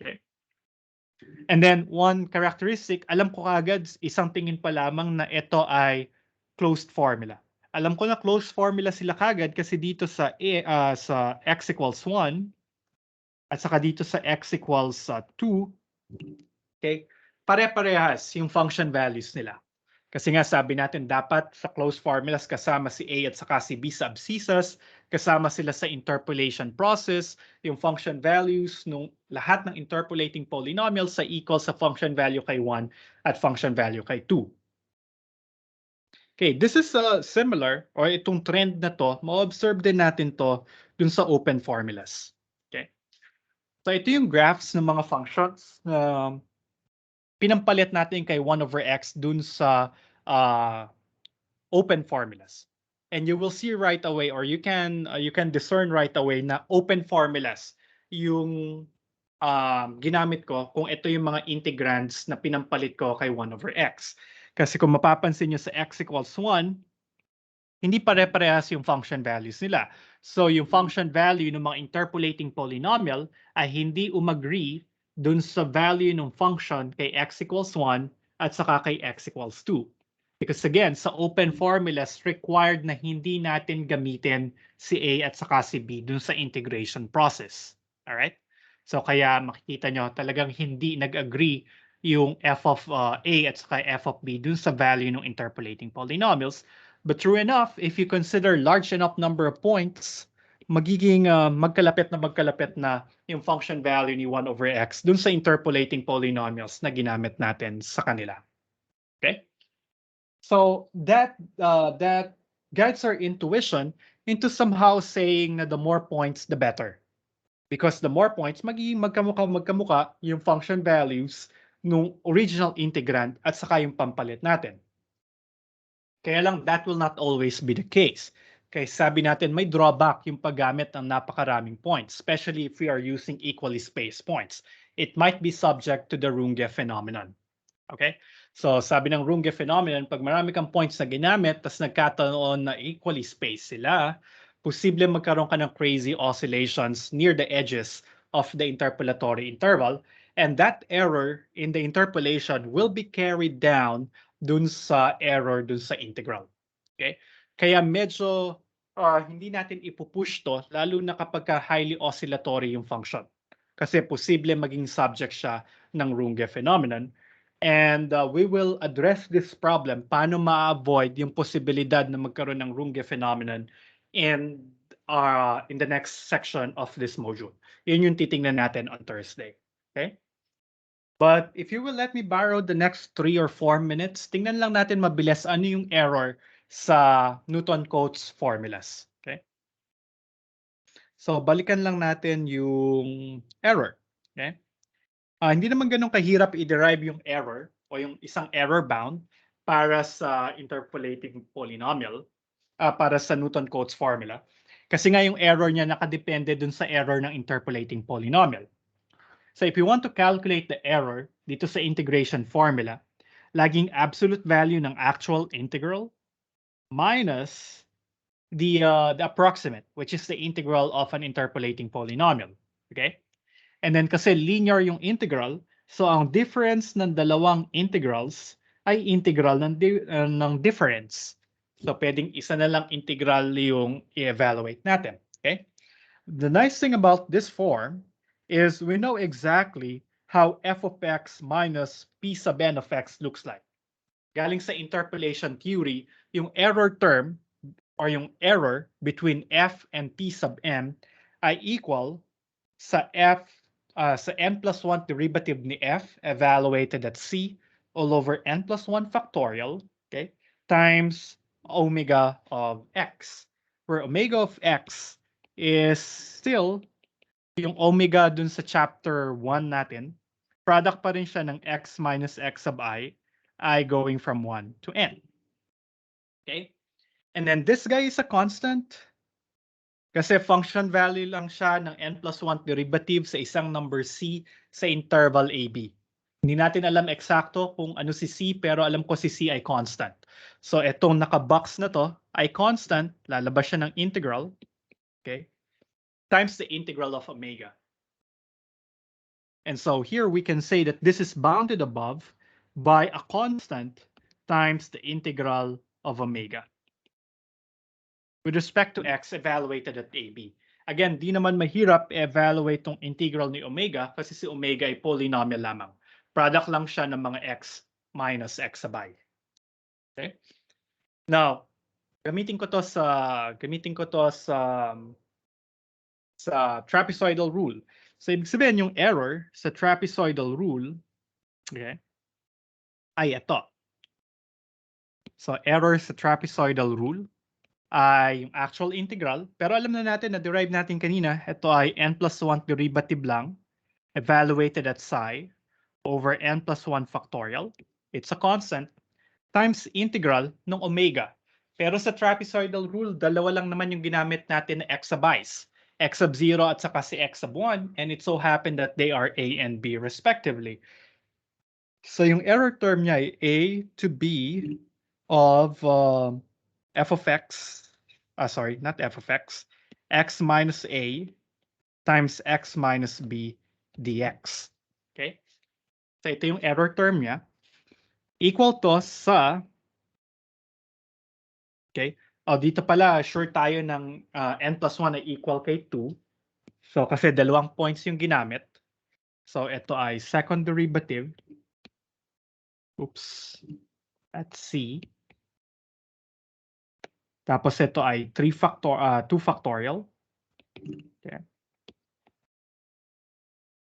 Okay? And then one characteristic, alam ko kagad, isang tingin pa lamang na ito ay closed formula. Alam ko na closed formula sila kagad kasi dito sa x equals 1 at saka dito sa x equals 2, okay, pare-parehas yung function values nila. Kasi nga sabi natin dapat sa closed formulas kasama si A at saka si B sa abscissas, kasama sila sa interpolation process, yung function values nung lahat ng interpolating polynomials sa equal sa function value kay 1 at function value kay 2. Okay, this is similar, or itong trend na to, ma-observe din natin to dun sa open formulas. Okay? So ito yung graphs ng mga functions na pinampalit natin kay 1 over x dun sa open formulas. And you will see right away, or you can discern right away na open formulas yung ginamit ko kung ito yung mga integrands na pinampalit ko kay 1 over x. Kasi kung mapapansin nyo sa x equals 1, hindi pare-parehas yung function values nila. So yung function value ng mga interpolating polynomial ay hindi umagree dun sa value ng function kay x equals 1 at saka kay x equals 2. Because again, sa open formulas, required na hindi natin gamitin si A at saka si B dun sa integration process. Alright? So kaya makikita nyo talagang hindi nag-agree yung f of A at saka f of B dun sa value ng interpolating polynomials. But true enough, if you consider large enough number of points, magiging magkalapit na yung function value ni 1 over x dun sa interpolating polynomials na ginamit natin sa kanila. Okay? So that guides our intuition into somehow saying na the more points, the better. Because the more points, magiging magkamukha yung function values nung original integrand at saka yung pampalit natin. Kaya lang, that will not always be the case. Kaya sabi natin, may drawback yung paggamit ng napakaraming points, especially if we are using equally spaced points. It might be subject to the Runge phenomenon. Okay? So sabi ng Runge phenomenon, pag marami kang points na ginamit, tas nagkataon na equally spaced sila, posible magkaroon ka ng crazy oscillations near the edges of the interpolatory interval, and that error in the interpolation will be carried down dun sa error dun sa integral. Okay? Kaya medyo hindi natin ipupush to, lalo na kapag highly oscillatory yung function. Kasi posible maging subject siya ng Runge phenomenon. And we will address this problem, paano ma-avoid yung posibilidad na magkaroon ng Runge phenomenon in the next section of this module. Yun yung titingnan natin on Thursday. Okay? But if you will let me borrow the next 3 or 4 minutes, tingnan lang natin mabilis ano yung error sa Newton-Cotes formulas. Okay? So, balikan lang natin yung error. Okay? Hindi naman ganun kahirap i-derive yung error o yung isang error bound para sa interpolating polynomial, para sa Newton-Cotes formula. Kasi nga yung error niya nakadepende dun sa error ng interpolating polynomial. So if you want to calculate the error dito sa integration formula, laging absolute value ng actual integral minus the approximate, which is the integral of an interpolating polynomial. Okay? And then kasi linear yung integral, so ang difference ng dalawang integrals ay integral ng difference. So pwedeng isa na lang integral yung i-evaluate natin. Okay? The nice thing about this form is we know exactly how f of x minus p sub n of x looks like. Galing sa interpolation theory, yung error term or yung error between f and p sub n ay equal sa sa n plus 1 derivative ni f evaluated at c all over n plus 1 factorial, okay, times omega of x, where omega of x is still yung omega dun sa chapter 1 natin. Product pa rin siya ng x minus x sub I going from 1 to n. Okay? And then this guy is a constant kasi function value lang siya ng n plus 1 derivative sa isang number c sa interval AB. Hindi natin alam eksakto kung ano si c, pero alam ko si c ay constant. So itong naka-box na to ay constant, lalabas siya ng integral, okay, times the integral of omega. And so here we can say that this is bounded above by a constant times the integral of omega with respect to x evaluated at AB. Again, di naman mahirap i-evaluate tong integral ni omega kasi si omega ay polynomial lamang. Product lang siya ng mga x minus x sub I. Okay? Now, gamitin ko to sa trapezoidal rule. So ibig sabihin yung error sa trapezoidal rule, okay, ay ito. So error sa trapezoidal rule ay yung actual integral. Pero alam na natin na derive natin kanina, ito ay n plus 1 derivative lang evaluated at psi over n plus 1 factorial. It's a constant times integral ng omega. Pero sa trapezoidal rule, dalawa lang naman yung ginamit natin na x sub i's. X sub 0 at saka si x sub 1, and it so happened that they are a and b respectively. So yung error term niya ay a to b of f of x, sorry, not f of x minus a times x minus b dx. Okay? So ito yung error term niya. Equal to sa, okay, dito pala, sure tayo ng n plus 1 ay equal kay 2. So kasi dalawang points yung ginamit. So ito ay second derivative. Oops. At c. Tapos ito ay 2 factorial. Okay.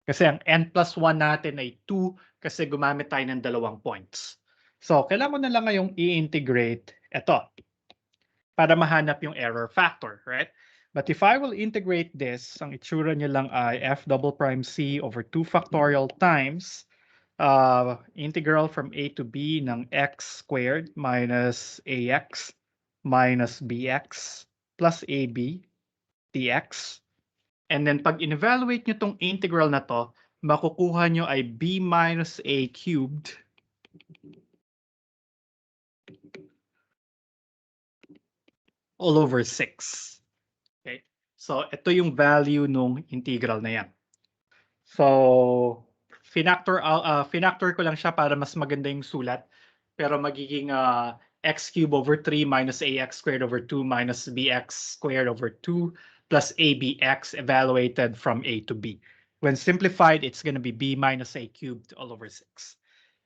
Kasi ang n plus 1 natin ay 2 kasi gumamit tayo ng dalawang points. So, kailangan ko na lang ngayong i-integrate ito para mahanap yung error factor, right? But if I will integrate this, ang itsura niya lang ay f double prime c over 2 factorial times integral from a to b ng x squared minus ax minus bx plus ab dx. And then pag in-evaluate nyo tong integral na to, makukuha nyo ay b minus a cubed all over 6. Okay? So ito yung value nung integral na yan. So finactor ko lang siya para mas maganda yung sulat. Pero magiging x cubed over 3 minus ax squared over 2 minus bx squared over 2 plus abx evaluated from a to b. When simplified, it's going to be b minus a cubed all over 6.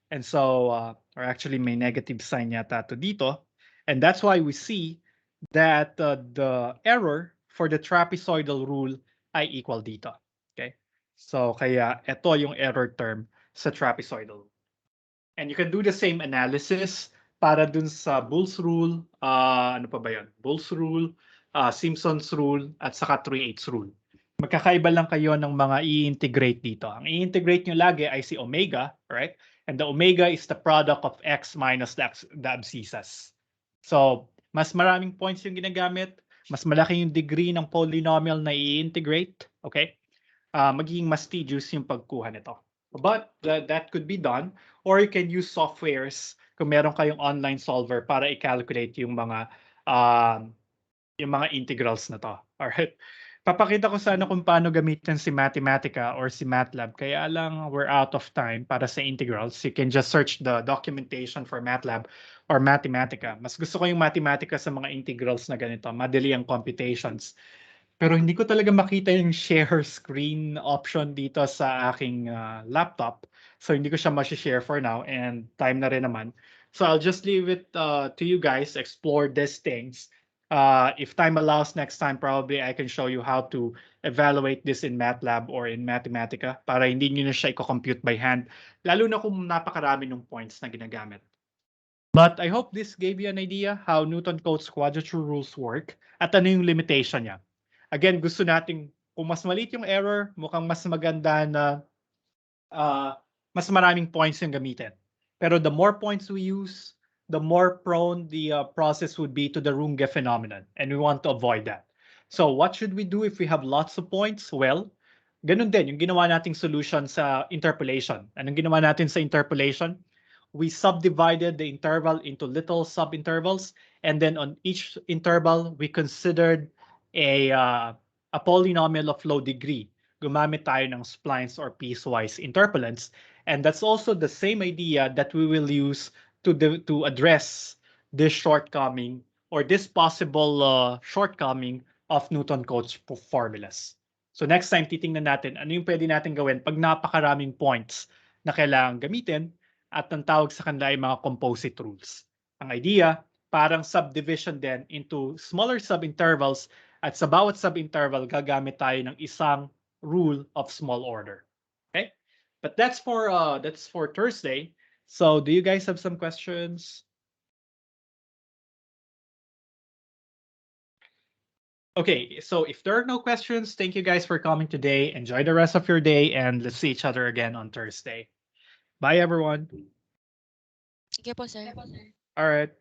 And so, or actually may negative sign yata to dito. And that's why we see that the error for the trapezoidal rule ay equal dito. Okay? So, kaya ito yung error term sa trapezoidal. And you can do the same analysis para dun sa Bull's rule. Ano pa ba yun? Bull's rule, Simpson's rule, at saka 3/8 rule. Magkakaiba lang kayo ng mga i-integrate dito. Ang i-integrate nyo lagi ay si omega, right? And the omega is the product of x minus the abscissas. So, mas maraming points yung ginagamit, mas malaki yung degree ng polynomial na i-integrate, okay? Magiging mas tedious yung pagkuha nito. But that could be done, or you can use softwares kung meron kayong online solver para i-calculate yung mga integrals na to. Alright? Papakita ko sana kung paano gamitin si Mathematica or si MATLAB. Kaya lang we're out of time para sa integrals. You can just search the documentation for MATLAB or Mathematica. Mas gusto ko yung Mathematica sa mga integrals na ganito. Madali ang computations. Pero hindi ko talaga makita yung share screen option dito sa aking laptop. So hindi ko siya ma-share for now and time na rin naman. So I'll just leave it to you guys, explore these things. If time allows, next time probably I can show you how to evaluate this in MATLAB or in Mathematica para hindi nyo na siya i-compute by hand, lalo na kung napakarami ng points na ginagamit. But I hope this gave you an idea how Newton-Cotes quadrature rules work at ano yung limitation niya. Again, gusto nating, kung mas maliit yung error, mukhang mas maganda na mas maraming points yung gamitin. Pero the more points we use, the more prone the process would be to the Runge phenomenon. And we want to avoid that. So what should we do if we have lots of points? Well, ganun din yung ginawa nating solution sa interpolation. Anong ginawa natin sa interpolation? We subdivided the interval into little subintervals, and then on each interval, we considered a polynomial of low degree. Gumamit tayo ng splines or piecewise interpolants. And that's also the same idea that we will use to address this shortcoming or this possible shortcoming of Newton-Cotes formulas. So next time, titingnan natin ano yung pwede natin gawin pag napakaraming points na kailangan gamitin at ang tawag sa kanila ay mga composite rules. Ang idea, parang subdivision din into smaller subintervals at sa bawat subinterval gagamit tayo ng isang rule of small order. Okay? But that's for Thursday. So do you guys have some questions? Okay, so if there are no questions, thank you guys for coming today. Enjoy the rest of your day, and let's see each other again on Thursday. Bye, everyone. Sige po, sir. All right.